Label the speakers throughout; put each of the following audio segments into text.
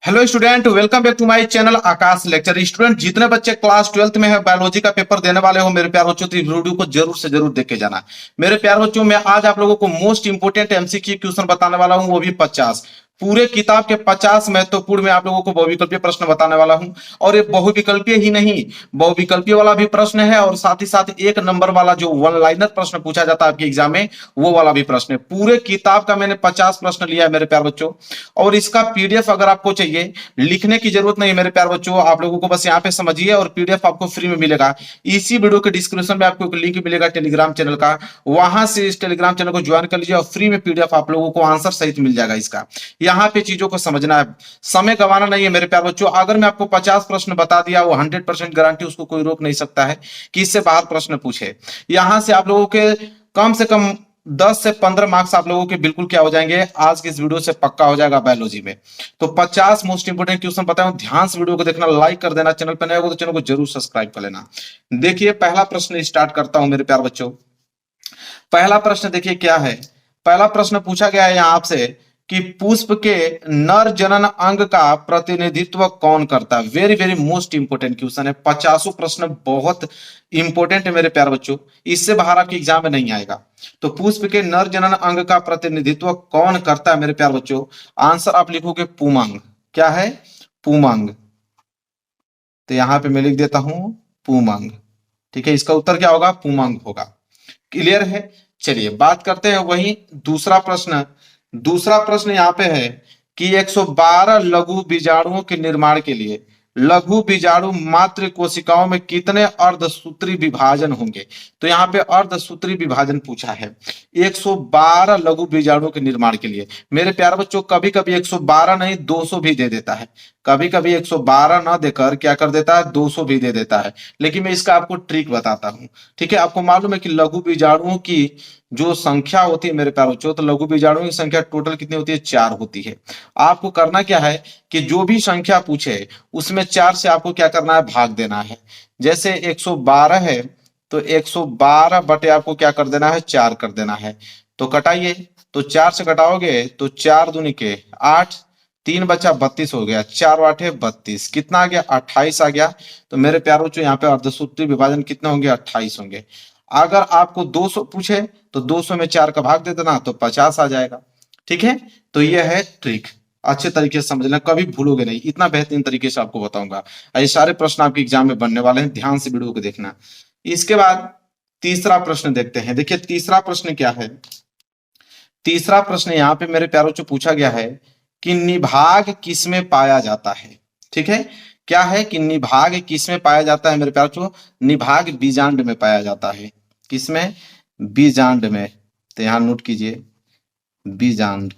Speaker 1: Hello student, welcome back to my channel Aakash lecture. Student, जितने बच्चे class 12th में है बायोलॉजी का पेपर देने वाले हो मेरे प्यार बच्चों, तो इस वीडियो को जरूर से जरूर देख के जाना। मेरे प्यार बच्चों, मैं आज आप लोगों को मोस्ट इंपोर्टेंट एमसीक्यू क्वेश्चन बताने वाला हूं, वो भी 50। पूरे किताब के 50 महत्वपूर्ण में आप लोगों को बहुविकल्पीय प्रश्न बताने वाला हूं। और ये बहुविकल्पीय ही नहीं, बहुविकल्पीय वाला भी प्रश्न है और साथ ही साथ एक नंबर वाला जो वन लाइनर प्रश्न पूछा जाता है आपके एग्जाम में, वो वाला भी प्रश्न है। पूरे किताब का मैंने 50 प्रश्न लिया है मेरे प्यार बच्चों। और इसका पीडीएफ अगर आपको चाहिए, लिखने की जरूरत नहीं है मेरे प्यार बच्चों, आप लोगों को बस यहाँ पे समझिए और पीडीएफ आपको फ्री में मिलेगा। इसी वीडियो के डिस्क्रिप्शन में आपको एक लिंक मिलेगा टेलीग्राम चैनल का, वहां से इस टेलीग्राम चैनल को ज्वाइन कर लीजिए और फ्री में पीडीएफ आप लोगों को आंसर सहित मिल जाएगा इसका। यहाँ पे चीजों को समझना है, समय गंवाना नहीं है मेरे प्यार बच्चों। अगर मैं आपको 50 प्रश्न बता दिया, वो 100% गारंटी, उसको कोई रोक नहीं सकता है कि इससे बाहर प्रश्न पूछे। यहां से आप लोगों के कम से कम 10 से 15 मार्क्स आप लोगों के बिल्कुल क्या हो जाएंगे, आज की इस वीडियो से पक्का हो जाएगा बायोलॉजी में। तो 50 मोस्ट इंपोर्टेंट क्वेश्चन बताया हूं, ध्यान से वीडियो को देखना, लाइक कर देना, चैनल पर नए हो तो चैनल को जरूर सब्सक्राइब कर लेना। देखिए पहला प्रश्न स्टार्ट करता हूं मेरे प्यार बच्चों। पहला प्रश्न देखिए क्या है। पहला प्रश्न पूछा गया है यहां आपसे कि पुष्प के नर जनन अंग का प्रतिनिधित्व कौन करता है। Very very most important question है। 50 प्रश्न बहुत इंपोर्टेंट है मेरे प्यार बच्चों, इससे बाहर आपके एग्जाम में नहीं आएगा। तो पुष्प के नर जनन अंग का प्रतिनिधित्व कौन करता है मेरे प्यार बच्चों। आंसर आप लिखोगे पुमंग। क्या है? पुमंग। तो यहां पे मैं लिख देता हूं पुमंग। ठीक है, इसका उत्तर क्या होगा? पुमंग होगा। क्लियर है? चलिए बात करते हैं वही दूसरा प्रश्न। दूसरा प्रश्न यहाँ पे है कि 112 लघु बीजाणुओं के निर्माण के लिए लघु बीजाणु मात्र कोशिकाओं में कितने अर्धसूत्री विभाजन होंगे। तो यहाँ पे अर्धसूत्री विभाजन पूछा है 112 लघु बीजाणुओं के निर्माण के लिए। मेरे प्यारे बच्चों, कभी कभी 112 नहीं 200 भी दे देता है। कभी कभी 112 ना देकर क्या कर देता है, 200 भी दे देता है। लेकिन मैं इसका आपको ट्रिक बताता हूं। ठीक है, आपको मालूम है कि लघु बीजाणुओं की जो संख्या होती है मेरे प्यारे बच्चों, तो लघु बीजाणुओं की संख्या टोटल कितनी होती है? 4 होती है। आपको करना क्या है कि जो भी संख्या पूछे उसमें 4 से आपको क्या करना है, भाग देना है। जैसे 112 है तो 112 बटे आपको क्या कर देना है, 4 कर देना है। तो कटाइए, तो 4 से कटाओगे तो 4 दूनी के 8, 3 बचा 32 हो गया, 4 आठे 32, कितना आ गया? 28 आ गया। तो मेरे प्यारे बच्चों, यहाँ पे अर्धसूत्री विभाजन कितने होंगे? 28 होंगे। अगर आपको 200 पूछे तो 200 में 4 का भाग दे देना तो 50 आ जाएगा। ठीक है, तो यह है ट्रिक। अच्छे तरीके से समझना, कभी भूलोगे नहीं, इतना बेहतरीन तरीके से आपको बताऊंगा। ये सारे प्रश्न आपके एग्जाम में बनने वाले हैं, ध्यान से वीडियो को देखना। इसके बाद तीसरा प्रश्न देखते हैं। देखिए तीसरा प्रश्न क्या है। तीसरा प्रश्न यहाँ पे मेरे प्यारों से पूछा गया है कि निभाग किसमें पाया जाता है। ठीक है, क्या है कि निभाग किसमें पाया जाता है मेरे प्यारों? निभाग बीजांड में पाया जाता है। किसमें? बीजांड में। तो यहां नोट कीजिए, बीजांड।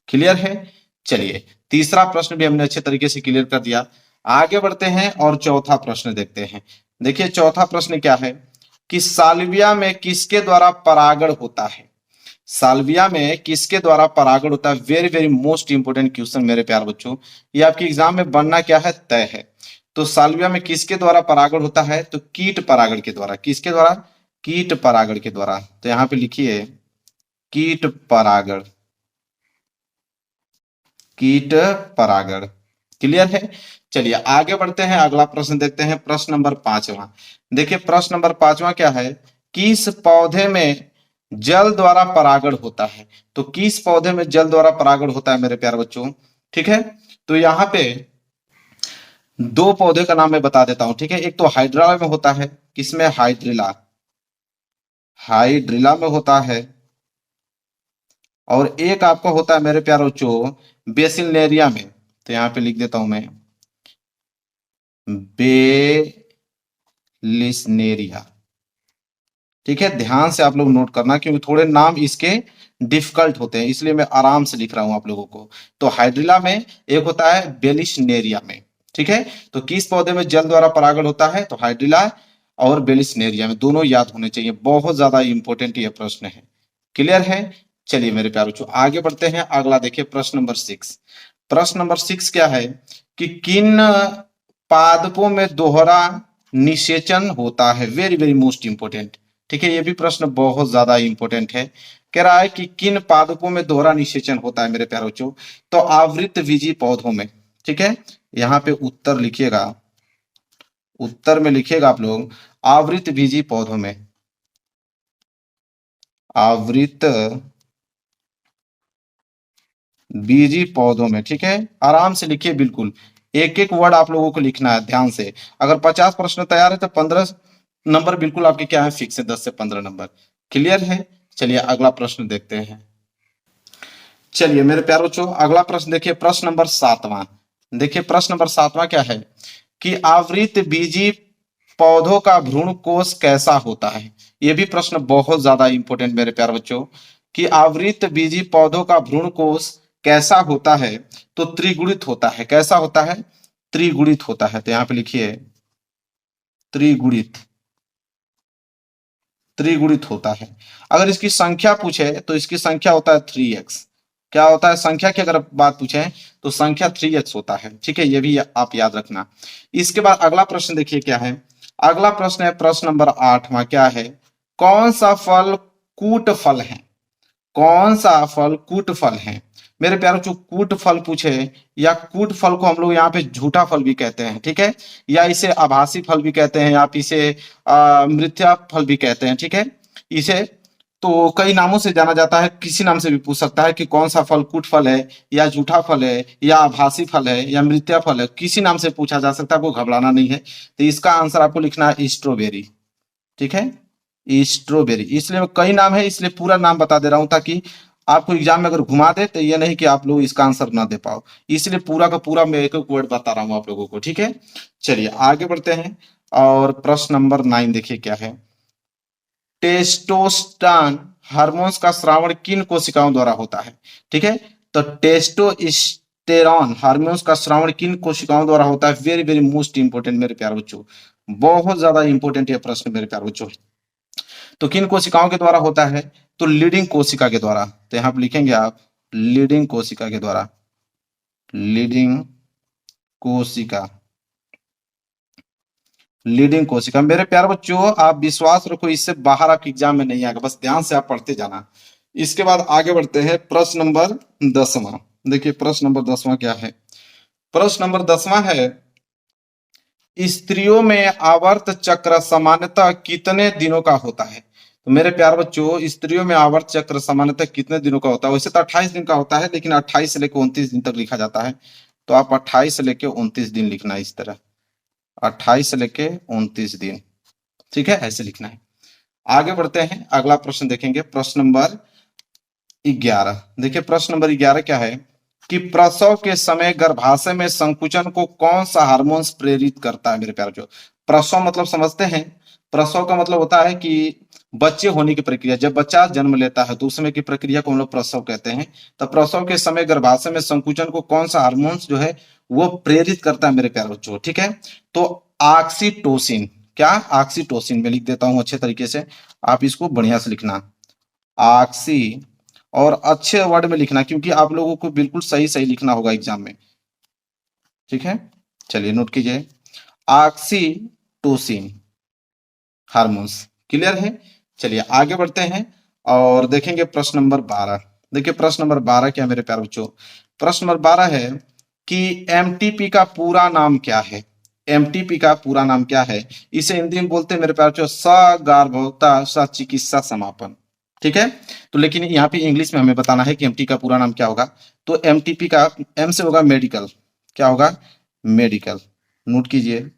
Speaker 1: क्लियर है? चलिए तीसरा प्रश्न भी हमने अच्छे तरीके से क्लियर कर दिया। आगे बढ़ते हैं और चौथा प्रश्न देखते हैं। देखिए चौथा प्रश्न क्या है कि साल्विया में किसके द्वारा परागण होता है। साल्विया में किसके द्वारा परागण होता है। Very very most important question मेरे प्यार बच्चों, ये आपके एग्जाम में बनना क्या है, तय है। तो साल्विया में किसके द्वारा परागण होता है? तो कीट परागण के द्वारा। किसके द्वारा? कीट परागण के द्वारा। तो यहां पे लिखिए कीट परागण। कीट परागण। क्लियर है? चलिए आगे बढ़ते हैं, अगला प्रश्न देखते हैं, प्रश्न नंबर 5वां। देखिए प्रश्न नंबर 5वां क्या है, किस पौधे में जल द्वारा परागण होता है। तो किस पौधे में जल द्वारा परागण होता है मेरे प्यारे बच्चों। ठीक है, तो यहां पे दो पौधे का नाम मैं बता देता हूं। ठीक है, एक तो हाइड्रिला में होता है। किसमें? हाइड्रिला। हाइड्रिला में होता है। और एक आपका होता है मेरे प्यारे बच्चों बेसिलनेरिया में। तो यहां पे लिख देता हूं मैं बेलिसनेरिया। ठीक है, ध्यान से आप लोग नोट करना क्योंकि थोड़े नाम इसके डिफिकल्ट होते हैं, इसलिए मैं आराम से लिख रहा हूं आप लोगों को। तो हाइड्रिला में, एक होता है बेलिसनेरिया में। ठीक है, तो किस पौधे में जल द्वारा परागण होता है? तो हाइड्रिला और बेलिसनेरिया में, दोनों याद होने चाहिए, बहुत ज्यादा इंपॉर्टेंट ये प्रश्न है। क्लियर है? चलिए मेरे प्यारे बच्चों आगे बढ़ते हैं, अगला देखिए प्रश्न नंबर 6। प्रश्न नंबर 6 क्या है कि किन पादपों में दोहरा निषेचन होता है। Very very most important. ठीक है, ये भी प्रश्न बहुत ज्यादा इंपॉर्टेंट है। कह रहा है कि किन पादपों में दोहरा निषेचन होता है मेरे प्यारे बच्चों। तो आवृत बीजी पौधों में, ठीक है। यहाँ पे उत्तर लिखिएगा, उत्तर में लिखिएगा आप लोग आवृत बीजी पौधों में, आवृत बीजी पौधों में, ठीक है। आराम से लिखिए, बिल्कुल एक एक वर्ड आप लोगों को लिखना है ध्यान से। अगर 50 प्रश्न तैयार है तो 15 नंबर बिल्कुल आपके क्या है, फिक्स है, 10 से 15 नंबर। क्लियर है। चलिए अगला प्रश्न देखते हैं। चलिए मेरे प्यारे बच्चों अगला प्रश्न देखिए, प्रश्न नंबर 7वां। देखिए प्रश्न नंबर 7वां क्या है कि आवृत बीजी पौधों का भ्रूण कोश कैसा होता है। यह भी प्रश्न बहुत ज्यादा इंपॉर्टेंट मेरे प्यारे बच्चों, कि आवृत बीजी पौधों का भ्रूण कोश कैसा होता है। तो त्रिगुणित होता है। कैसा होता है, त्रिगुणित होता है। तो यहां पे लिखिए त्रिगुणित, त्रिगुणित होता है। अगर इसकी संख्या पूछे तो इसकी संख्या होता है 3x। क्या होता है, संख्या की अगर बात पूछे तो संख्या 3x होता है, ठीक है। ये भी आप याद रखना। इसके बाद अगला प्रश्न देखिए क्या है। अगला प्रश्न है प्रश्न नंबर 8वां, क्या है, कौन सा फल कूट फल है। कौन सा फल कूट फल है। मेरे प्यारों जो कूट फल पूछे, या कूट फल को हम लोग यहाँ पे झूठा फल भी कहते हैं, ठीक है, या इसे आभासी फल भी कहते हैं, या आप इसे मिथ्या फल भी कहते हैं, ठीक है। इसे तो कई नामों से जाना जाता है, किसी नाम से भी पूछ सकता है कि कौन सा फल कूट फल है, या झूठा फल है, या आभासी फल है, या मिथ्या फल है, किसी नाम से पूछा जा सकता है, आपको घबराना नहीं है। तो इसका आंसर आपको लिखना है स्ट्रॉबेरी, ठीक है, स्ट्रॉबेरी। इसलिए कई नाम है, इसलिए पूरा नाम बता दे रहा हूं ताकि आपको एग्जाम में अगर घुमा दे तो ये नहीं कि आप लोग इसका आंसर ना दे पाओ, इसलिए पूरा का पूरा मैं एक एक वर्ड बता रहा हूं आप लोगों को, ठीक है। चलिए आगे बढ़ते हैं और प्रश्न नंबर 9 देखिए क्या है, टेस्टोस्टेरोन हार्मोन्स का स्रावण किन कोशिकाओं द्वारा होता है, ठीक है। तो टेस्टोस्टेरोन हार्मोन्स का स्रावण किन कोशिकाओं द्वारा होता है। वेरी वेरी मोस्ट इंपोर्टेंट मेरे प्यारे बच्चों, बहुत ज्यादा इंपोर्टेंट ये प्रश्न मेरे प्यारे बच्चों। तो किन कोशिकाओं के द्वारा होता है, तो लीडिंग कोशिका के द्वारा। तो यहां पर लिखेंगे आप लीडिंग कोशिका के द्वारा, लीडिंग कोशिका, लीडिंग कोशिका। मेरे प्यारे बच्चों आप विश्वास रखो, इससे बाहर आपके एग्जाम में नहीं आएगा, बस ध्यान से आप पढ़ते जाना। इसके बाद आगे बढ़ते हैं प्रश्न नंबर 10वां। देखिए प्रश्न नंबर 10वां क्या है। प्रश्न नंबर 10वां है, स्त्रियों में आवर्त चक्र सामान्यतः कितने दिनों का होता है। तो मेरे प्यारे बच्चों स्त्रियों में आवर्त चक्र सामान्यतः कितने दिनों का होता है। वैसे तो 28 दिन का होता है, लेकिन 28 से लेकर 29 दिन तक लिखा जाता है। तो आप 28 से लेकर 29 दिन लिखना है, इस तरह 28 से लेके 29 दिन, ठीक है, ऐसे लिखना है। आगे बढ़ते हैं अगला प्रश्न देखेंगे, प्रश्न नंबर 11। देखिए प्रश्न नंबर 11 क्या है कि प्रसव के समय गर्भाशय में संकुचन को कौन सा हार्मोन्स प्रेरित करता है। मेरे प्यारे जो प्रसव मतलब समझते हैं, प्रसव का मतलब होता है कि बच्चे होने की प्रक्रिया, जब बच्चा जन्म लेता है तो उस समय की प्रक्रिया को हम लोग प्रसव कहते हैं। तो प्रसव के समय गर्भाशय में संकुचन को कौन सा हार्मोन्स जो है वो प्रेरित करता है मेरे प्यारे बच्चों, ठीक है। तो ऑक्सीटोसिन, क्या, ऑक्सीटोसिन में लिख देता हूं अच्छे तरीके से, आप इसको बढ़िया से लिखना ऑक्सी, और अच्छे वर्ड में लिखना क्योंकि आप लोगों को बिल्कुल सही सही लिखना होगा एग्जाम में, ठीक है। चलिए नोट कीजिए ऑक्सीटोसिन हार्मोन्स, क्लियर है। चलिए आगे बढ़ते हैं और देखेंगे प्रश्न नंबर 12। देखिए प्रश्न नंबर 12 क्या मेरे प्यारे बच्चों, प्रश्न नंबर 12 है कि एमटीपी का पूरा नाम क्या है। एमटीपी का पूरा नाम क्या है, इसे हिंदी में बोलते हैं मेरे प्यारे बच्चों सगार्भवता सचिकित्सा समापन, ठीक है। तो लेकिन यहाँ पे इंग्लिश में हमें बताना है कि एमटी का पूरा नाम क्या होगा। तो एमटीपी का एम से होगा मेडिकल, क्या होगा, मेडिकल, नोट कीजिए।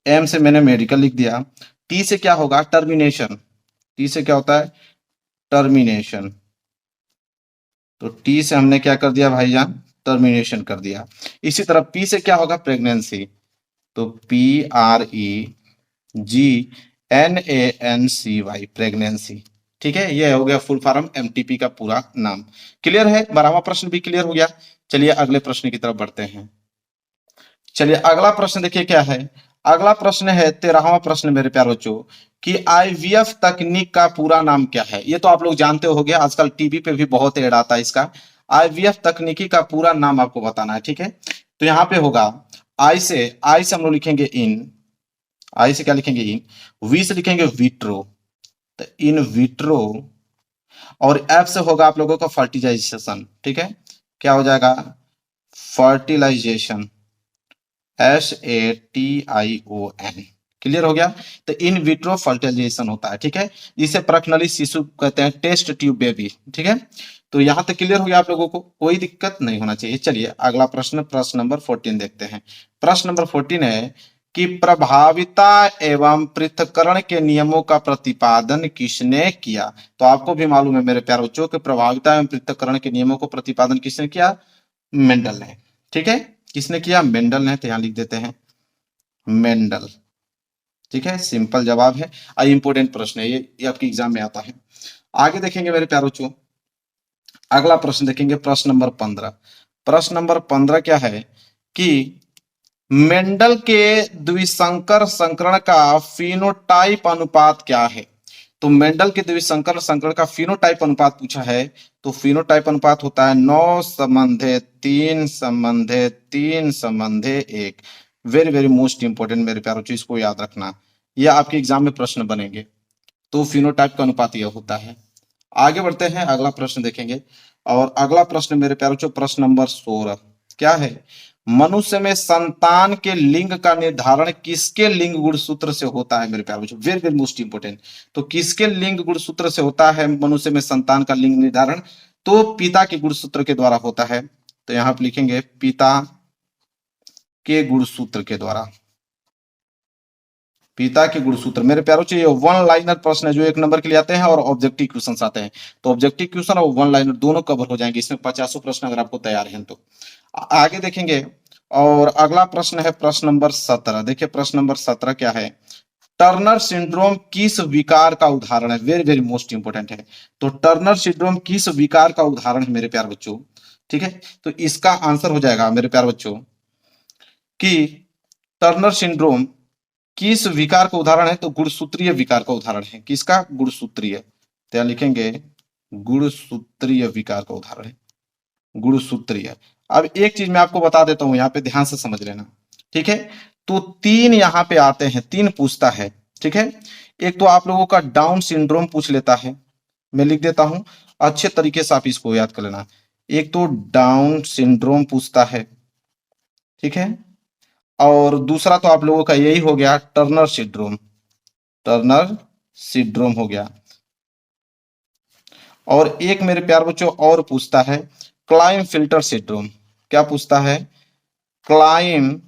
Speaker 1: एम से मैंने मेडिकल लिख दिया। टी से क्या होगा, टर्मिनेशन, टी से क्या होता है, टर्मिनेशन। तो टी से हमने क्या कर दिया भाईजान, टर्मिनेशन कर दिया। इसी तरह पी से क्या होगा, प्रेगनेंसी। तो PREGNANCY प्रेगनेंसी, ठीक है। ये हो गया फुल फॉर्म एमटीपी का पूरा नाम। क्लियर है, 12वां प्रश्न भी क्लियर हो गया। चलिए अगले प्रश्न की तरफ बढ़ते हैं। चलिए अगला प्रश्न देखिए क्या है। अगला प्रश्न है 13वां प्रश्न मेरे प्यारे बच्चों, कि आईवीएफ तकनीक का पूरा नाम क्या है। ये तो आप लोग जानते होंगे, आजकल टीवी पे भी बहुत ऐड आता है इसका। आईवीएफ तकनीकी का पूरा नाम आपको बताना है, ठीक है। तो यहाँ पे होगा आई से हम लोग लिखेंगे इन, आई से क्या लिखेंगे, इन। वी से लिखेंगे विट्रो, तो इन विट्रो और एफ से होगा आप लोगों का फर्टिलाइजेशन, ठीक है, क्या हो जाएगा, फर्टिलाइजेशन, SATION, क्लियर हो गया। तो इन विट्रो फर्टिलाइजेशन होता है, ठीक है, जिसे प्रखनली शिशु कहते हैं, टेस्ट ट्यूब बेबी, ठीक है। तो यहां तक क्लियर हो गया आप लोगों को, कोई दिक्कत नहीं होना चाहिए। चलिए अगला प्रश्न, प्रश्न नंबर 14 देखते हैं। प्रश्न नंबर 14 है कि प्रभाविता एवं पृथक्करण के नियमों का प्रतिपादन किसने किया। तो आपको भी मालूम है मेरे प्यारे बच्चों कि प्रभाविता एवं पृथक्करण के नियमों को प्रतिपादन किसने किया, मेंडल ने, ठीक है। किसने किया, मेंडल ने। तो यहां लिख देते हैं मेंडल, ठीक है, सिंपल जवाब है। इंपोर्टेंट प्रश्न है ये आपके एग्जाम में आता है। आगे देखेंगे मेरे प्यारे बच्चों, अगला प्रश्न देखेंगे, प्रश्न नंबर 15। प्रश्न नंबर 15 क्या है कि मेंडल के द्विसंकर संकरण का फिनोटाइप अनुपात क्या है। तो मेंडल के द्विसंकर संकरण का फिनोटाइप अनुपात पूछा है। तो फिनोटाइप अनुपात होता है 9:3:3:1। वेरी वेरी मोस्ट इंपोर्टेंट मेरे प्यारे बच्चों, इसको याद रखना, यह आपके एग्जाम में प्रश्न बनेंगे। तो फिनोटाइप का अनुपात यह होता है। आगे बढ़ते हैं, अगला प्रश्न देखेंगे। और अगला प्रश्न मेरे प्यारे बच्चों, प्रश्न नंबर 16 क्या है, मनुष्य में संतान के लिंग का निर्धारण किसके लिंग गुणसूत्र से होता है मेरे प्यारे बच्चों, वेरी वेरी मोस्ट इंपोर्टेंट। तो किसके लिंग गुणसूत्र से होता है मनुष्य में संतान का लिंग निर्धारण, तो पिता के गुणसूत्र के द्वारा होता है। तो यहां पर लिखेंगे पिता के गुणसूत्र के द्वारा, पिता के गुणसूत्र। मेरे प्यारों ये वन लाइनर प्रश्न है जो 1 नंबर के लिए आते हैं और ऑब्जेक्टिव क्वेश्चन आते हैं। तो ऑब्जेक्टिव क्वेश्चन और वन लाइनर दोनों कवर हो जाएंगे इसमें, 50 प्रश्न अगर आपको तैयार हैं तो। आगे देखेंगे और अगला प्रश्न है प्रश्न नंबर 17। देखिए प्रश्न नंबर 17 क्या है, टर्नर सिंड्रोम किस विकार का उदाहरण है, वेरी वेरी मोस्ट इंपोर्टेंट है। तो टर्नर सिंड्रोम किस विकार का उदाहरण है मेरे प्यारे बच्चों, ठीक है। तो इसका आंसर हो जाएगा मेरे प्यारे बच्चों कि टर्नर सिंड्रोम किस विकार का उदाहरण है, तो गुणसूत्रीय विकार का उदाहरण है। किसका, गुणसूत्रीय। तो यहां लिखेंगे गुणसूत्रीय विकार का उदाहरण है, गुणसूत्रीय। अब एक चीज मैं आपको बता देता हूं, यहां पे ध्यान से समझ लेना, ठीक है। तो 3 यहां पे आते हैं, 3 पूछता है, ठीक है। एक तो आप लोगों का डाउन सिंड्रोम पूछ लेता है, मैं लिख देता हूं, अच्छे तरीके से आप इसको याद कर लेना। एक तो डाउन सिंड्रोम पूछता है, ठीक है। और दूसरा तो आप लोगों का यही हो गया टर्नर सिंड्रोम, टर्नर सिंड्रोम हो गया। और एक मेरे प्यार बच्चों और पूछता है क्लाइम फिल्टर सिंड्रोम। क्या पूछता है, क्लाइम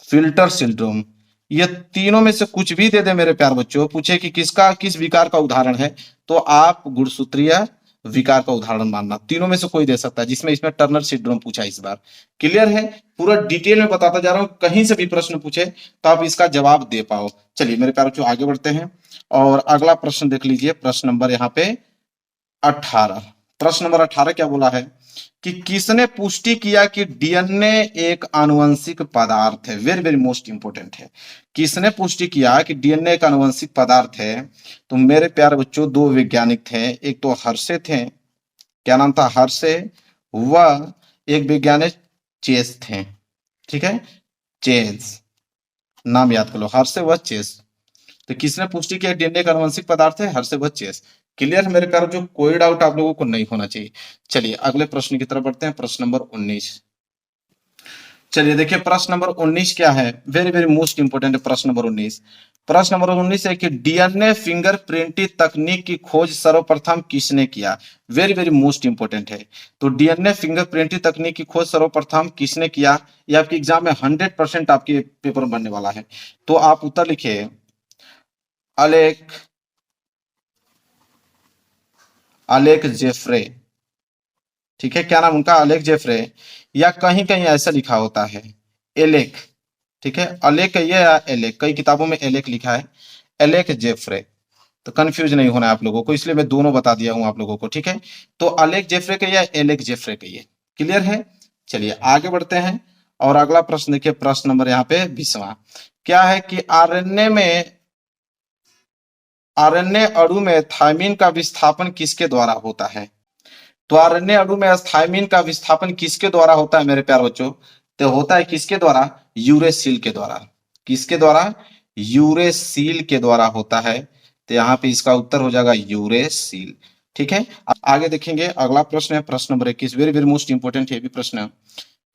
Speaker 1: फिल्टर सिंड्रोम। ये तीनों में से कुछ भी दे दे मेरे प्यार बच्चों, पूछे कि किसका किस विकार का उदाहरण है, तो आप गुणसूत्रीय विकार का उदाहरण मानना। तीनों में से कोई दे सकता है, जिसमें इसमें टर्नर सिंड्रोम पूछा इस बार। क्लियर है, पूरा डिटेल में बताता जा रहा हूं, कहीं से भी प्रश्न पूछे तो आप इसका जवाब दे पाओ। चलिए मेरे प्यारे बच्चों आगे बढ़ते हैं और अगला प्रश्न देख लीजिए, प्रश्न नंबर यहाँ पे 18। प्रश्न नंबर 18 क्या बोला है कि किसने पुष्टि किया कि डीएनए एक आनुवंशिक पदार्थ है, वेरी वेरी मोस्ट इंपोर्टेंट है। किसने पुष्टि किया कि डीएनए एक आनुवंशिक पदार्थ है। तो मेरे प्यारे बच्चों 2 वैज्ञानिक थे, एक तो हर्षे थे, क्या नाम था, हर्षे, व एक वैज्ञानिक चेस थे, ठीक है, चेस, नाम याद कर लो, हर्षे व चेस। तो किसने पुष्टि किया डीएनए का आनुवंशिक पदार्थ है, हर्षे व चेस। क्लियर है मेरे प्यारे, जो कोई डाउट आप लोगों को नहीं होना चाहिए। चलिए अगले प्रश्न की तरफ बढ़ते हैं, प्रश्न नंबर 19। चलिए देखिए प्रश्न नंबर 19 क्या है, वेरी वेरी मोस्ट इंपोर्टेंट है प्रश्न नंबर 19। प्रश्न नंबर 19 है कि डीएनए फिंगरप्रिंटिंग तकनीक की खोज सर्वप्रथम किसने किया, वेरी वेरी मोस्ट इंपोर्टेंट है। तो डीएनए फिंगरप्रिंटिंग तकनीक की खोज सर्वप्रथम किसने किया, ये आपके एग्जाम में 100% आपके पेपर बनने वाला है। तो आप उत्तर लिखिए अलेक जेफ्रे, ठीक है, क्या नाम उनका, अलेक जेफ्रे, या कहीं कहीं ऐसा लिखा होता है एलेक, ठीक है, अलेक ये या एलेक, कई किताबों में एलेक लिखा है, एलेक जेफ्रे। तो कंफ्यूज नहीं होना है आप लोगों को, इसलिए मैं दोनों बता दिया हूं आप लोगों को, ठीक है। तो अलेक जेफ्रे कहिए या एलेक जेफ्रे कहिए, क्लियर है। चलिए आगे बढ़ते हैं और अगला प्रश्न देखिए, प्रश्न नंबर यहाँ पे 20वां क्या है कि आरएनए अणु में थायमीन का विस्थापन किसके द्वारा होता है। तो आरएनए अणु में थायमीन का विस्थापन किसके द्वारा होता है मेरे प्यारे बच्चों, तो होता है किसके द्वारा, यूरेसिल के द्वारा। किसके द्वारा, यूरेसिल के द्वारा होता है। तो यहाँ पे इसका उत्तर हो जाएगा यूरेसिल। ठीक है, आगे देखेंगे। अगला प्रश्न है प्रश्न number 21, very very most important है भी प्रश्न है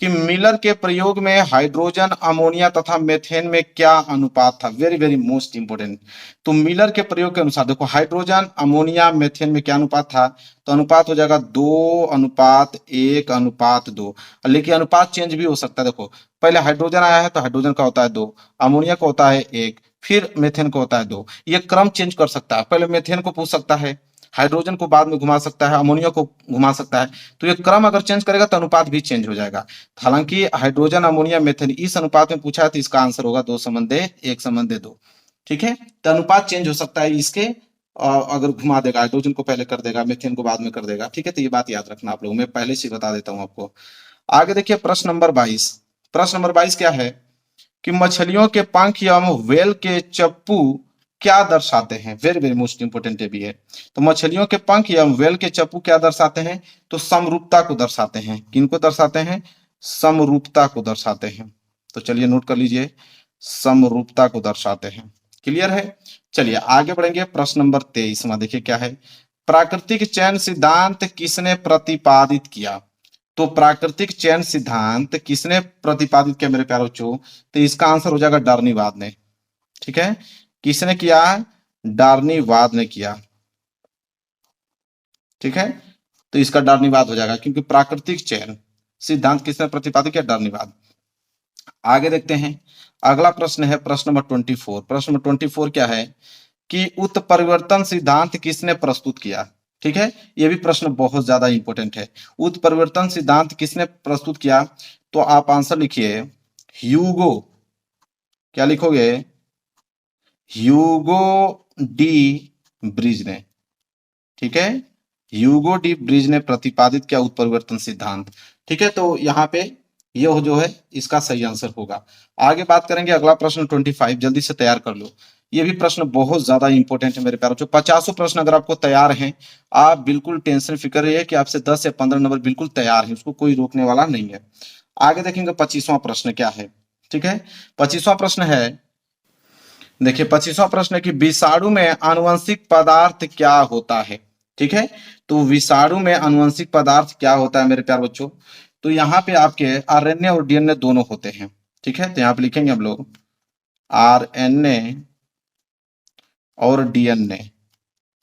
Speaker 1: कि मिलर के प्रयोग में हाइड्रोजन, अमोनिया तथा मेथेन में क्या अनुपात था। Very very most important. तो मिलर के प्रयोग के अनुसार देखो, हाइड्रोजन, अमोनिया, मेथेन में क्या अनुपात था, तो अनुपात हो जाएगा 2:1:2। लेकिन अनुपात चेंज भी हो सकता है। देखो, पहले हाइड्रोजन आया है तो हाइड्रोजन का होता है 2, अमोनिया का होता है 1, फिर मेथेन का होता है 2। ये क्रम चेंज कर सकता है, पहले मेथेन को पूछ सकता है, हाइड्रोजन को बाद में घुमा सकता है, अमोनिया को घुमा सकता है। तो ये क्रम अगर चेंज करेगा तो अनुपात भी चेंज हो जाएगा। हालांकि हाइड्रोजन, अमोनिया, मेथेन इस अनुपात में पूछा है तो इसका आंसर होगा 2:1:2। ठीक है, तो अनुपात चेंज हो सकता है इसके, अगर घुमा देगा, हाइड्रोजन को पहले कर देगा, मेथेन को बाद में कर देगा। ठीक है, तो ये बात याद रखना आप लोग, मैं पहले से बता देता हूं आपको। आगे देखिए प्रश्न नंबर 22। प्रश्न नंबर 22 क्या है कि मछलियों के पंख एवं व्हेल के चप्पू क्या दर्शाते हैं। वेरी वेरी मोस्ट इंपोर्टेंट है भी है। तो मछलियों के पंख एवं व्हेल के चप्पू क्या दर्शाते हैं, तो समरूपता को दर्शाते हैं। किनको दर्शाते हैं, समरूपता को दर्शाते हैं। तो चलिए नोट कर लीजिए, समरूपता को दर्शाते हैं। क्लियर है। चलिए आगे बढ़ेंगे। प्रश्न नंबर 23 में देखिए क्या है, प्राकृतिक चयन सिद्धांत किसने प्रतिपादित किया। तो प्राकृतिक चयन सिद्धांत किसने प्रतिपादित किया मेरे प्यारे बच्चों, तो इसका आंसर हो जाएगा डार्नीवाद ने। ठीक है, किसने किया, डार्नीवाद ने किया। ठीक है, तो इसका डार्नीवाद हो जाएगा, क्योंकि प्राकृतिक चयन सिद्धांत किसने प्रतिपादित किया, डार्नीवाद। आगे देखते हैं। अगला प्रश्न है प्रश्न नंबर 24। प्रश्न नंबर 24 क्या है कि उत्परिवर्तन सिद्धांत किसने प्रस्तुत किया। ठीक है, यह भी प्रश्न बहुत ज्यादा इंपॉर्टेंट है। उत्परिवर्तन सिद्धांत किसने प्रस्तुत किया, तो आप आंसर लिखिए ह्यूगो। क्या लिखोगे, ह्यूगो डी ब्रिज ने। ठीक है, ह्यूगो डी ब्रिज ने प्रतिपादित किया उत्परिवर्तन सिद्धांत। ठीक है, तो यहाँ पे यह जो है इसका सही आंसर होगा। आगे बात करेंगे। अगला प्रश्न 25, जल्दी से तैयार कर लो। ये भी प्रश्न बहुत ज्यादा इंपॉर्टेंट है मेरे प्यारों। जो 50 प्रश्न अगर आपको तैयार हैं, आप बिल्कुल टेंशन फिक्र रहिए कि आपसे 10 से 15 नंबर बिल्कुल तैयार है, उसको कोई रोकने वाला नहीं है। आगे देखेंगे 25वां प्रश्न क्या है। ठीक है, 25वां प्रश्न है, देखिए 25वां प्रश्न है कि विषाणु में आनुवंशिक पदार्थ क्या होता है। ठीक है, तो विषाणु में आनुवंशिक पदार्थ क्या होता है मेरे प्यारे बच्चों, तो यहाँ पे आपके आरएनए और डीएनए दोनों होते हैं। ठीक है, तो यहाँ पे लिखेंगे हम लोग आरएनए और डीएनए।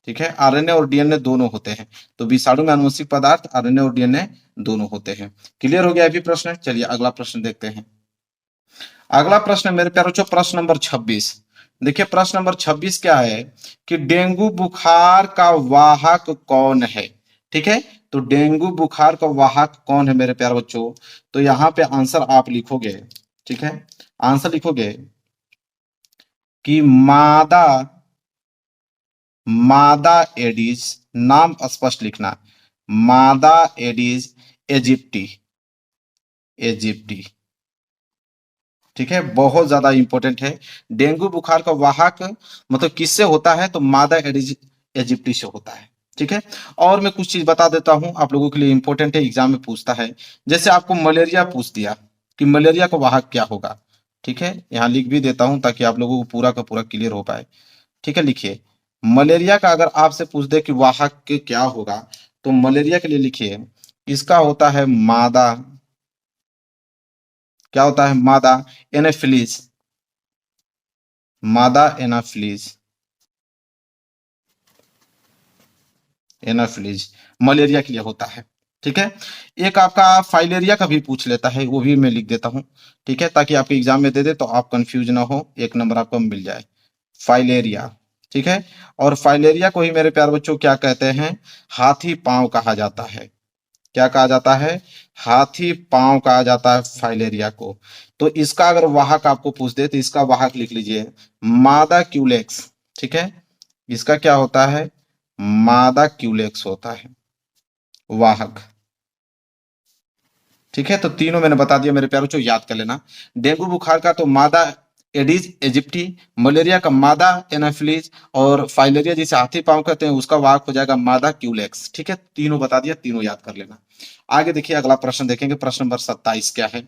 Speaker 1: ठीक है, आरएनए और डीएनए दोनों होते हैं। तो विषाणु में आनुवंशिक पदार्थ आरएनए और डीएनए दोनों होते हैं। क्लियर हो गया अभी प्रश्न। चलिए अगला प्रश्न देखते हैं। अगला प्रश्न मेरे प्यारे बच्चों प्रश्न नंबर 26। देखिए प्रश्न नंबर 26 क्या है कि डेंगू बुखार का वाहक कौन है। ठीक है, तो डेंगू बुखार का वाहक कौन है मेरे प्यारे बच्चों, तो यहाँ पे आंसर आप लिखोगे। ठीक है, आंसर लिखोगे कि मादा, मादा एडिस, नाम स्पष्ट लिखना, मादा एडिस इजिप्टी, इजिप्टी। ठीक है, बहुत ज्यादा इंपॉर्टेंट है। डेंगू बुखार का वाहक मतलब किससे होता है, तो मादा एडिस इजिप्टी से होता है। ठीक है, और मैं कुछ चीज बता देता हूं आप लोगों के लिए, इंपॉर्टेंट है, एग्जाम में पूछता है। जैसे आपको मलेरिया पूछ दिया कि मलेरिया का वाहक क्या होगा। ठीक है, यहाँ लिख भी देता हूं ताकि आप लोगों को पूरा का पूरा क्लियर हो पाए। ठीक है, लिखिए मलेरिया का अगर आपसे पूछ दे कि वाहक के क्या होगा, तो मलेरिया के लिए लिखिए इसका होता है मादा। क्या होता है, मादा एनाफिलीज, मादा एनाफिलीज, एनाफिलीज मलेरिया के लिए होता है। ठीक है, एक आपका फाइलेरिया का भी पूछ लेता है, वो भी मैं लिख देता हूं। ठीक है, ताकि आपके एग्जाम में दे दे तो आप कंफ्यूज ना हो, एक नंबर आपको मिल जाए। फाइलेरिया। ठीक है, और फाइलेरिया को ही मेरे प्यारे बच्चों क्या कहते हैं, हाथी पांव कहा जाता है। क्या कहा जाता है, हाथी पांव कहा जाता है फाइलेरिया को। तो इसका अगर वाहक आपको पूछ दे तो इसका वाहक लिख लीजिए मादा क्यूलेक्स। ठीक है, इसका क्या होता है, मादा क्यूलेक्स होता है वाहक। ठीक है, तो तीनों मैंने बता दिया मेरे प्यारों, याद कर लेना। डेंगू बुखार का तो मादा एडिस इजिप्टी, मलेरिया का मादा एनाफिलीज, और फाइलेरिया जिसे हाथी पांव कहते हैं उसका वाहक हो जाएगा मादा क्यूलेक्स। ठीक है, तीनों बता दिया, तीनों याद कर लेना। आगे देखिए अगला प्रश्न देखेंगे। प्रश्न नंबर 27 क्या है।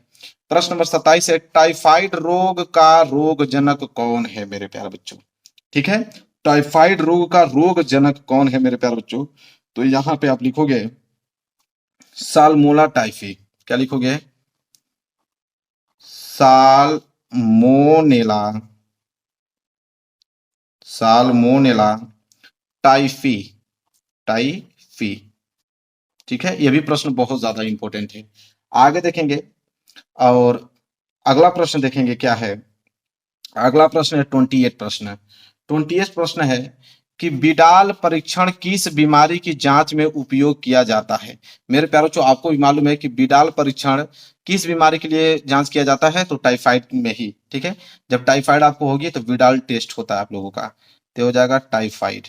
Speaker 1: प्रश्न नंबर 27 है टाइफाइड रोग का रोग जनक कौन है मेरे प्यारे बच्चों। ठीक है, टाइफाइड रोग का रोग जनक कौन है मेरे प्यारे बच्चों? तो यहां पे आप लिखोगे साल्मोला टाइफी। क्या लिखोगे? Salmonella, salmonella typhi, typhi. ठीक है, ये भी प्रश्न बहुत ज्यादा इंपॉर्टेंट है। आगे देखेंगे और अगला प्रश्न देखेंगे क्या है। अगला प्रश्न है 28 प्रश्न। 28 प्रश्न है कि बिडाल परीक्षण किस बीमारी की जांच में उपयोग किया जाता है? मेरे प्यारों बच्चों, आपको भी मालूम है कि बिडाल परीक्षण किस बीमारी के लिए जांच किया जाता है? तो टाइफाइड में ही। ठीक है, जब टाइफाइड आपको होगी तो बिडाल टेस्ट होता है आप लोगों का, तो हो जाएगा टाइफाइड।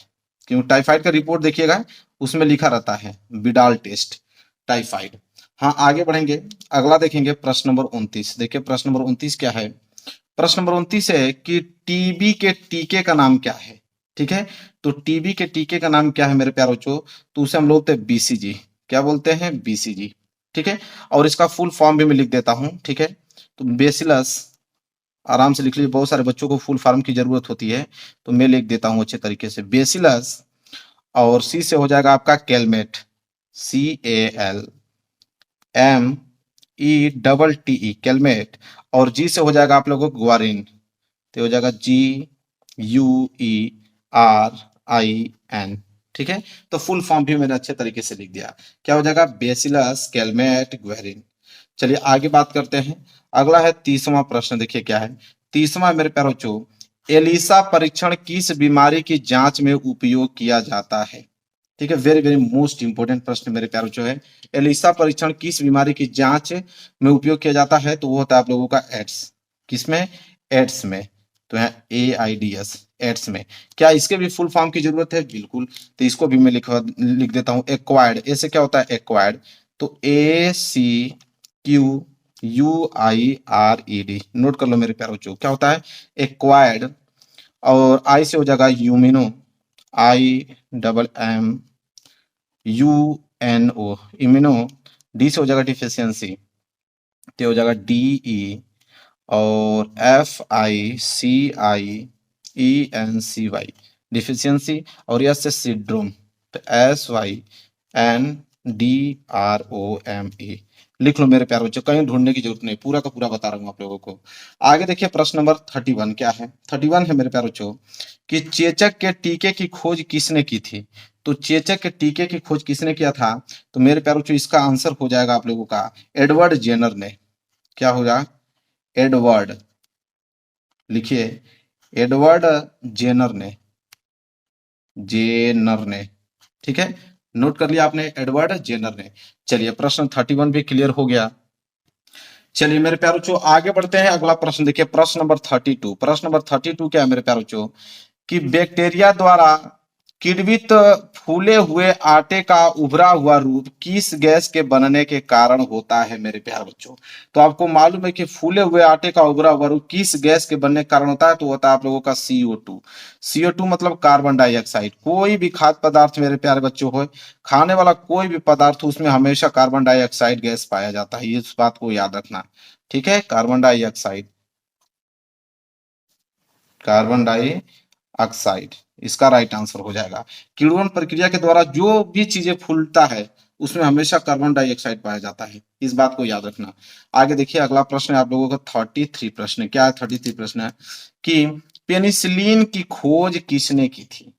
Speaker 1: क्यों? टाइफाइड का रिपोर्ट देखिएगा, उसमें लिखा रहता है बिडाल टेस्ट, टाइफाइड। हाँ, आगे बढ़ेंगे। अगला देखेंगे प्रश्न नंबर 29। देखिए प्रश्न नंबर 29 क्या है। प्रश्न नंबर 29 है कि टीबी के टीके का नाम क्या है? ठीक है, तो टीबी के टीके का नाम क्या है मेरे प्यारे बच्चों? तो उसे हम बोलते हैं बीसीजी। क्या बोलते हैं? बीसीजी। ठीक है, और इसका फुल फॉर्म भी मैं लिख देता हूं। ठीक है, तो बेसिलस, आराम से लिख लीजिए, बहुत सारे बच्चों को फुल फॉर्म की जरूरत होती है, तो मैं लिख देता हूं अच्छे तरीके से। बेसिलस, और सी से हो जाएगा आपका कैलमेट, CALMETE, कैलमेट। और जी से हो जाएगा आप लोगों को ग्वारिन, तो हो जाएगा GUERIN। ठीक है, तो फुल फॉर्म भी मैंने अच्छे तरीके से लिख दिया। क्या हो जाएगा? Bacillus Calmette ग्वेरिन। चलिए आगे बात करते हैं। अगला है 30वां प्रश्न। देखिए क्या है 30वां मेरे प्यारे बच्चों। एलिसा परीक्षण किस बीमारी की जांच में उपयोग किया जाता है? ठीक है, वेरी वेरी मोस्ट इंपोर्टेंट प्रश्न मेरे प्यारे बच्चों है। एलिसा परीक्षण किस बीमारी की जांच में उपयोग किया जाता है? तो वो होता है आप लोगों का एड्स। किसमें? एड्स में। तो है AIDS, एड्स में। क्या इसके भी फुल फॉर्म की जरूरत है? बिल्कुल, तो इसको भी मैं लिख देता हूं एक्वायर्ड। ऐसे क्या होता है? एक्वायर्ड, तो ACQUIRED। नोट कर लो मेरे प्यारे बच्चों, क्या होता है? एक्वायर्ड। और आई से हो जाएगा यूमिनो, IMMUNO, इम्यूनो। डी से हो जाएगा डिफिशियंसी, तो हो जाएगा DE। और FICIENCY, डिफिशियंसी। और यस से सिड्रोम, तो SYNDROME। लिख लो मेरे प्यारे बच्चों, कहीं ढूंढने की जरूरत नहीं, पूरा का पूरा बता रहा हूं आप लोगों को। आगे देखिए प्रश्न नंबर 31 क्या है। 31 है मेरे प्यारे बच्चों कि चेचक के टीके की खोज किसने की थी? तो चेचक के टीके की खोज किसने किया था? तो मेरे प्यारे बच्चों इसका आंसर हो जाएगा आप लोगों का एडवर्ड जेनर ने। क्या होगा? एडवर्ड, लिखिए एडवर्ड जेनर ने, जेनर ने। ठीक है, नोट कर लिया आपने, एडवर्ड जेनर ने। चलिए प्रश्न 31 भी क्लियर हो गया। चलिए मेरे प्यारे बच्चों आगे बढ़ते हैं। अगला प्रश्न देखिए, प्रश्न नंबर 32। प्रश्न नंबर 32 क्या है मेरे प्यारे बच्चों कि बैक्टीरिया द्वारा किण्वित फूले हुए आटे का उभरा हुआ रूप किस गैस के बनने के कारण होता है मेरे प्यारे बच्चों? तो आपको मालूम है कि फूले हुए आटे का उभरा हुआ रूप किस गैस के बनने के कारण होता है? तो होता है आप लोगों का CO2। CO2 मतलब कार्बन डाइऑक्साइड। कोई भी खाद्य पदार्थ मेरे प्यारे बच्चों हो, खाने वाला कोई भी पदार्थ हो, उसमें हमेशा कार्बन डाइऑक्साइड गैस पाया जाता है, इस बात को याद रखना। ठीक है, कार्बन डाइऑक्साइड, कार्बन डाइऑक्साइड इसका राइट आंसर हो जाएगा। किण्वन प्रक्रिया के द्वारा जो भी चीजें फूलता है उसमें हमेशा कार्बन डाइऑक्साइड पाया जाता है, इस बात को याद रखना। आगे देखिए अगला प्रश्न है आप लोगों का 33 प्रश्न। क्या है 33 प्रश्न है कि पेनिसिलिन की खोज किसने की थी?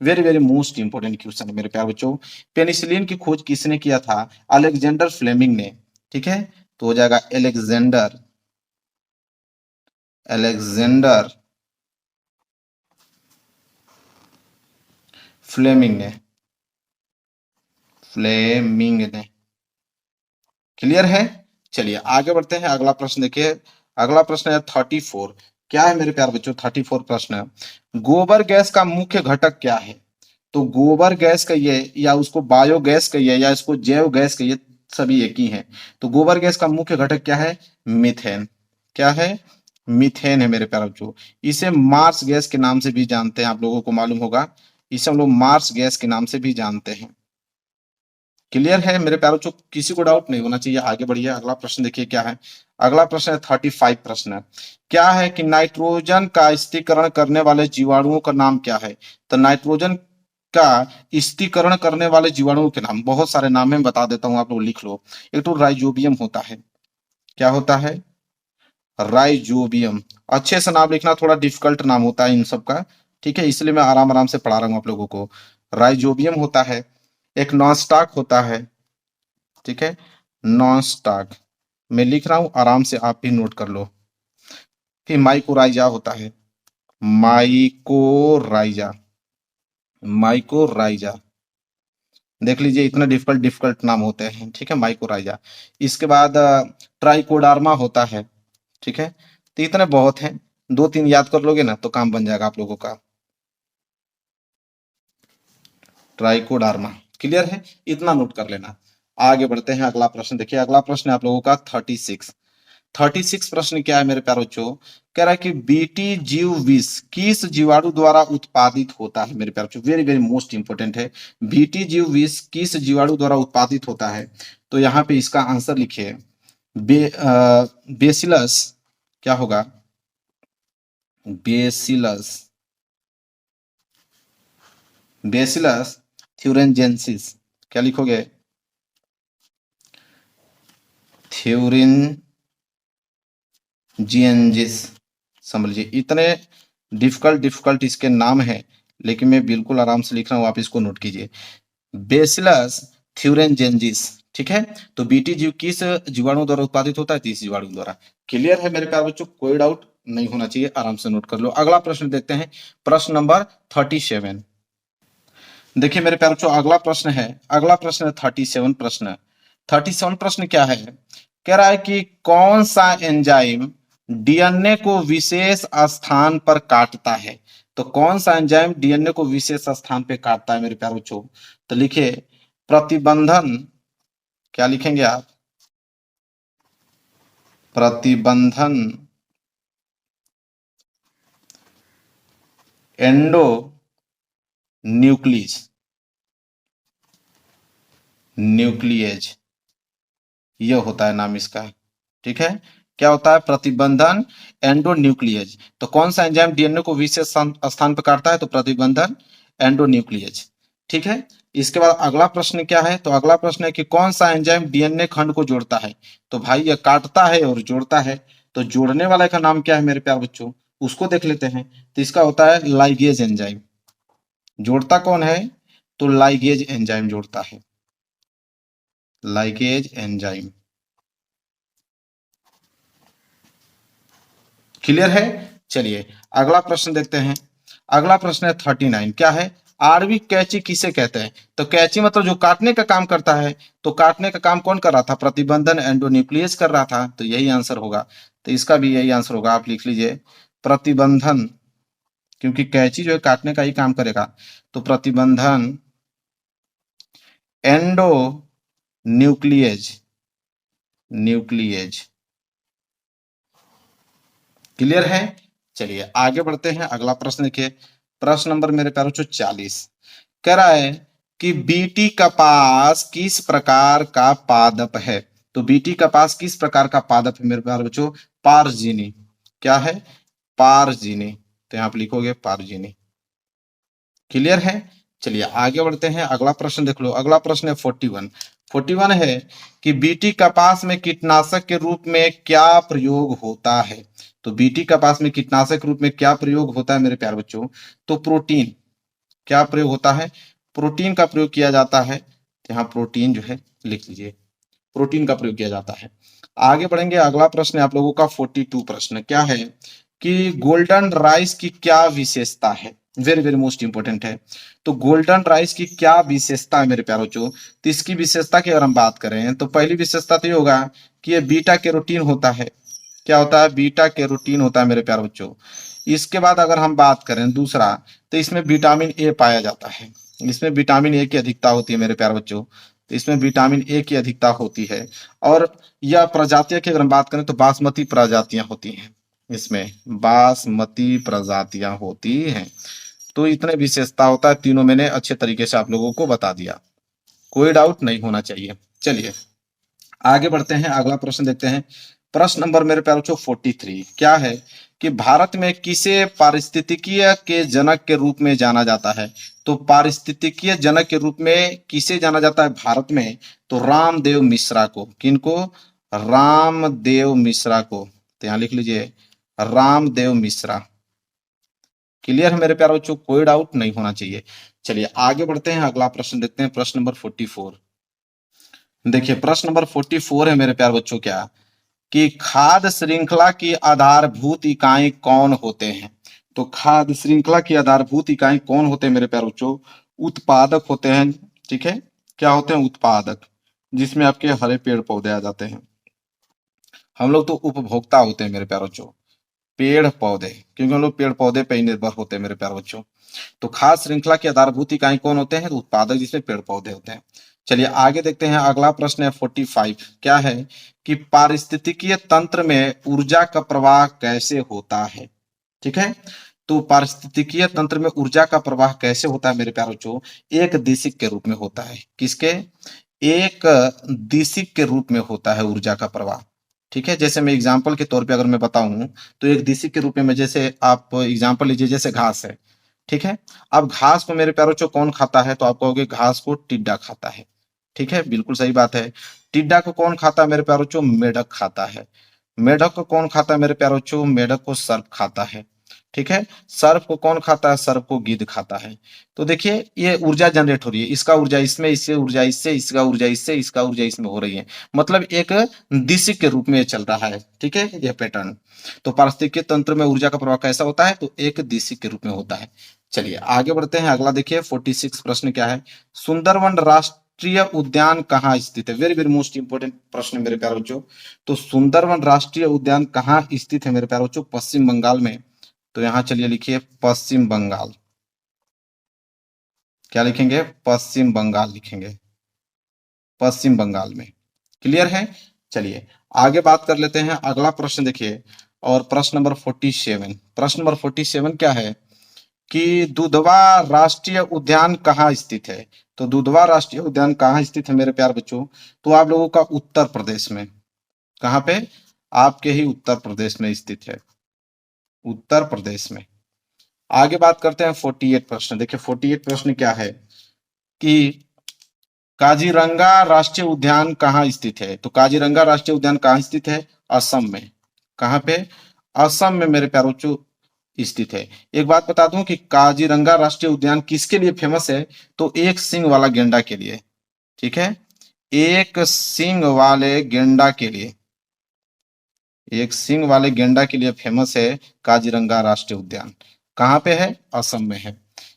Speaker 1: Very very most important question है मेरे प्यारे बच्चों। पेनिसिलिन की खोज किसने किया था? अलेक्जेंडर फ्लेमिंग ने। ठीक है, तो हो जाएगा एलेक्जेंडर, एलेक्जेंडर फ्लेमिंग ने, फ्लेमिंग ने। क्लियर है? चलिए आगे बढ़ते हैं। अगला प्रश्न देखिए, अगला प्रश्न है 34। क्या है मेरे प्यारे बच्चों? 34 प्रश्न है गोबर गैस का मुख्य घटक क्या है? तो गोबर गैस कहिए या उसको बायोगैस कहिए या इसको जैव गैस कहिए, सभी एक ही हैं। तो गोबर गैस का मुख्य घटक क्या है? मीथेन। क्या है? मीथेन है मेरे प्यारे बच्चों। इसे मार्स गैस के नाम से भी जानते हैं, आप लोगों को मालूम होगा, इसे हम लोग मार्स गैस के नाम से भी जानते हैं। क्लियर है मेरे प्यारों बच्चों, किसी को डाउट नहीं होना चाहिए। आगे बढ़िए, अगला प्रश्न देखिए क्या है। अगला प्रश्न है 35 प्रश्न। क्या है कि नाइट्रोजन का स्थिरीकरण करने वाले जीवाणुओं का नाम क्या है? तो नाइट्रोजन का स्थिरीकरण करने वाले जीवाणुओं के नाम बहुत सारे नाम है, मैं बता देता हूं, आप लोग लिख लो। एक तो राइजोबियम होता है। क्या होता है? राइजोबियम। अच्छे से नाम लिखना, थोड़ा डिफिकल्ट नाम होता है इन सब का, ठीक है, इसलिए मैं आराम आराम से पढ़ा रहा हूँ आप लोगों को। राइजोबियम होता है। एक नॉनस्टाक होता है, ठीक है, नॉनस्टाक। मैं लिख रहा हूं, आराम से आप भी नोट कर लो। फिर माइकोराइजा होता है, माइकोराइजा, माइकोराइजा। देख लीजिए, इतना डिफिकल्ट डिफिकल्ट नाम होते हैं, ठीक है, माइकोराइजा। इसके बाद ट्राइकोडार्मा होता है, ठीक है। तो इतने बहुत हैं, दो तीन याद कर लोगे ना तो काम बन जाएगा आप लोगों का। ट्राइकोडार्मा, क्लियर है, इतना नोट कर लेना। आगे बढ़ते हैं, अगला प्रश्न देखिए। अगला प्रश्न है आप लोगों का 36। 36 प्रश्न क्या है मेरे प्यारे बच्चों? कह रहा है कि बीटी जीव विष किस जीवाणु द्वारा उत्पादित होता है? मेरे प्यारे बच्चों, वेरी वेरी मोस्ट इंपोर्टेंट है। बीटी जीव विष किस जीवाणु द्वारा उत्पादित होता है? तो यहाँ पे इसका आंसर लिखिए, बेसिलस। क्या होगा? Bacillus, bacillus thuringiensis. क्या लिखोगे? थ्यूरिनजियंजिस। समझ लीजिए, इतने डिफिकल्ट डिफिकल्ट इसके नाम है, लेकिन मैं बिल्कुल आराम से लिख रहा हूं, आप इसको नोट कीजिए। बेसिलस थ्यूरेंजेंजिस, ठीक है। तो बीटी जीव किस जीवाणु द्वारा उत्पादित होता है? तो इस जीवाणु द्वारा। क्लियर है मेरे प्यारे बच्चों, कोई डाउट नहीं होना चाहिए, आराम से नोट कर लो। अगला प्रश्न देखते हैं, प्रश्न नंबर 37। देखिए मेरे प्यारे बच्चों, अगला प्रश्न है, अगला प्रश्न है 37 प्रश्न। 37 प्रश्न क्या है? कह रहा है कि कौन सा एंजाइम डीएनए को विशेष स्थान पर काटता है? तो कौन सा एंजाइम डीएनए को विशेष स्थान पे काटता है मेरे प्यारे बच्चों? तो लिखिए प्रतिबंधन। क्या लिखेंगे आप? प्रतिबंधन एंडो न्यूक्लियस, न्यूक्लियज, यह होता है नाम इसका, ठीक है। क्या होता है? प्रतिबंधन एंडोन्यूक्लियज। तो कौन सा एंजाइम डीएनए को विशेष स्थान पर काटता है? तो प्रतिबंधन एंडोन्यूक्लियज, ठीक है। इसके बाद अगला प्रश्न क्या है? तो अगला प्रश्न है कि कौन सा एंजाइम डीएनए खंड को जोड़ता है? तो भाई यह काटता है और जोड़ता है, तो जोड़ने वाले का नाम क्या है मेरे प्यारे बच्चों? उसको देख लेते हैं। तो इसका होता है लाइगेज एंजाइम। जोड़ता कौन है? तो लाइगेज एंजाइम जोड़ता है, लाइगेज एंजाइम। क्लियर है? चलिए अगला प्रश्न देखते हैं। अगला प्रश्न है 39। क्या है? आरवी कैची किसे कहते हैं? तो कैची मतलब जो काटने का काम करता है। तो काटने का काम कौन कर रहा था? प्रतिबंधन एंडोन्यूक्लियस कर रहा था, तो यही आंसर होगा। तो इसका भी यही आंसर होगा, आप लिख लीजिए प्रतिबंधन, क्योंकि कैची जो है काटने का ही काम करेगा। तो प्रतिबंधन एंडो न्यूक्लियज, न्यूक्लियज। क्लियर है? चलिए आगे बढ़ते हैं, अगला प्रश्न देखिए। प्रश्न नंबर मेरे प्यारे बच्चों 40। कह रहा है कि बीटी कपास किस प्रकार का पादप है? तो बीटी कपास किस प्रकार का पादप है मेरे प्यारे बच्चों? पारजीनी। क्या है? पारजीनी। तो यहां पर लिखोगे पारजीनी। क्लियर है? चलिए आगे बढ़ते हैं, अगला प्रश्न देख लो। अगला प्रश्न है 41। 41 है कि बीटी कपास में कीटनाशक के रूप में क्या प्रयोग होता है? तो बीटी कपास में कीटनाशक के रूप में क्या प्रयोग होता है मेरे प्यारे बच्चों? तो प्रोटीन। क्या प्रयोग होता है? प्रोटीन का प्रयोग किया जाता है। यहाँ प्रोटीन जो है लिख लीजिए, प्रोटीन का प्रयोग किया जाता है। आगे बढ़ेंगे, अगला प्रश्न है आप लोगों का 42 प्रश्न। क्या है कि गोल्डन राइस की क्या विशेषता है? वेरी वेरी मोस्ट इंपोर्टेंट है। तो गोल्डन राइस की क्या विशेषता है मेरे प्यारे बच्चों? तो इसकी विशेषता की अगर हम बात करें तो पहली विशेषता तो ये होगा कि ये बीटा कैरोटीन होता है। क्या होता है? बीटा कैरोटीन होता है मेरे प्यारे बच्चों। इसके बाद अगर हम बात करें दूसरा, तो इसमें विटामिन ए पाया जाता है। इसमें विटामिन ए की अधिकता होती है मेरे प्यारे बच्चों। तो इसमें विटामिन ए की अधिकता होती है। और यह प्रजातियां की अगर हम बात करें तो बासमती प्रजातियां होती हैं, इसमें बासमती प्रजातियां होती हैं। तो इतने विशेषता होता है, तीनों मैंने अच्छे तरीके से आप लोगों को बता दिया। कोई डाउट नहीं होना चाहिए। चलिए आगे बढ़ते हैं, अगला प्रश्न देखते हैं। प्रश्न नंबर मेरे प्यारे बच्चों 43 क्या है कि भारत में किसे पारिस्थितिकीय के जनक के रूप में जाना जाता है? तो पारिस्थितिकीय जनक के रूप में किसे जाना जाता है भारत में? तो रामदेव मिश्रा को। किनको? रामदेव मिश्रा को। तो यहां लिख लीजिए रामदेव मिश्रा। क्लियर है मेरे प्यारे बच्चों, कोई डाउट नहीं होना चाहिए। चलिए आगे बढ़ते हैं, अगला प्रश्न देखते हैं, प्रश्न नंबर 44। देखिए प्रश्न नंबर 44 है मेरे प्यारे बच्चों, क्या कि खाद्य श्रृंखला की आधारभूत इकाई कौन होते हैं? तो खाद्य श्रृंखला की आधारभूत इकाई कौन होते हैं मेरे प्यारे बच्चों? उत्पादक होते हैं। ठीक है, क्या होते हैं? उत्पादक, जिसमें आपके हरे पेड़ पौधे आ जाते हैं। हम लोग तो उपभोक्ता होते हैं मेरे प्यारे बच्चों, पेड़ पौधे, क्योंकि हम लोग पेड़ पौधे पे ही निर्भर होते हैं मेरे प्यारे बच्चों। तो खाद्य श्रृंखला की आधारभूत इकाई कौन होते हैं? तो उत्पादक, जिसमें पेड़ पौधे होते हैं। चलिए आगे देखते हैं, अगला प्रश्न है 45 क्या है कि पारिस्थितिकीय तंत्र में ऊर्जा का प्रवाह कैसे होता है? ठीक है, तो पारिस्थितिकीय तंत्र में ऊर्जा का प्रवाह कैसे होता है मेरे प्यारे बच्चों? एक दिशिक के रूप में होता है। किसके? एक दिशिक के रूप में होता है ऊर्जा का प्रवाह। ठीक है, जैसे मैं एग्जांपल के तौर पे अगर मैं बताऊं तो एक दिशिक के रूप में जैसे आप एग्जांपल लीजिए, जैसे घास है। ठीक है, अब घास को मेरे प्यारे बच्चों कौन खाता है? तो आप कहोगे घास को टिड्डा खाता है। ठीक है, बिल्कुल सही बात है। टिड्डा को कौन खाता है मेरे प्यारे बच्चों? मेढक खाता है। मेढक को कौन खाता है मेरे प्यारे बच्चों? मेढक को सर्प खाता है। ठीक है, सर्प को कौन खाता है? सर्प को गिद्ध खाता है। तो देखिए ये ऊर्जा जनरेट हो रही है, इसका ऊर्जा इसमें, इससे ऊर्जा इससे, इसका ऊर्जा इससे, इसका ऊर्जा इसमें हो रही है। मतलब एक दिशिक के रूप में चल रहा है। ठीक है, यह पैटर्न। तो पारिस्थितिकीय तंत्र में ऊर्जा का प्रवाह कैसा होता है? तो एक दिशिक के रूप में होता है। चलिए आगे बढ़ते हैं, अगला देखिए 46 प्रश्न क्या है? सुंदरवन राष्ट्रीय उद्यान कहाँ स्थित है? वेरी वेरी मोस्ट इंपोर्टेंट प्रश्न मेरे प्यारे बच्चों। तो सुंदरवन राष्ट्रीय उद्यान कहाँ स्थित है मेरे प्यारे बच्चों? पश्चिम बंगाल में। तो यहां चलिए लिखिए पश्चिम बंगाल। क्या लिखेंगे? पश्चिम बंगाल लिखेंगे, पश्चिम बंगाल में। क्लियर है? चलिए आगे बात कर लेते हैं, अगला प्रश्न देखिए, और प्रश्न नंबर 47। प्रश्न नंबर 47 क्या है कि दुधवा राष्ट्रीय उद्यान कहाँ स्थित है? तो दुधवा राष्ट्रीय उद्यान कहाँ स्थित है मेरे प्यार बच्चों? तो आप लोगों का उत्तर प्रदेश में। कहाँ पे? आपके ही उत्तर प्रदेश में स्थित है, उत्तर प्रदेश में। आगे बात करते हैं 48 प्रश्न। देखिए 48 प्रश्न क्या है कि काजीरंगा राष्ट्रीय उद्यान कहाँ स्थित है? तो काजीरंगा राष्ट्रीय उद्यान कहाँ स्थित है? असम में। कहाँ पे? असम में मेरे प्यारों बच्चों स्थित है। एक बात बता दूं कि काजीरंगा राष्ट्रीय उद्यान किसके लिए फेमस है? तो एक सींग वाला गेंडा के लिए। ठीक है, एक सींग वाले गेंडा के लिए, एक सींग वाले गेंडा के लिए फेमस है काजीरंगा राष्ट्रीय उद्यान। कहाँ पे है? असम में है।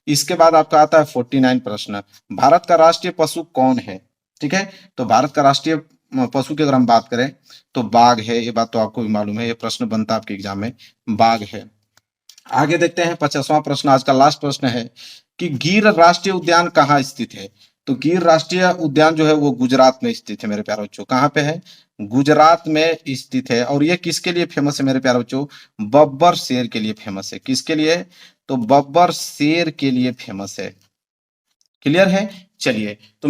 Speaker 1: इसके बाद आपका आता है 49 प्रश्न, भारत का राष्ट्रीय पशु कौन है? ठीक है, तो भारत का राष्ट्रीय पशु की अगर हम बात करें तो बाघ है। ये बात तो आपको भी मालूम है, ये प्रश्न बनता है आपके एग्जाम में, बाघ है। आगे देखते हैं 50वां प्रश्न, आज का लास्ट प्रश्न है कि गिर राष्ट्रीय उद्यान कहाँ स्थित है? तो गिर राष्ट्रीय उद्यान जो है वो गुजरात में स्थित है मेरे प्यारे बच्चों। कहाँ पे है? गुजरात में स्थित है। और ये किसके लिए फेमस है मेरे प्यारे बच्चों? बब्बर शेर के लिए फेमस है। किसके लिए? तो बब्बर शेर के लिए फेमस है। क्लियर है? चलिए तो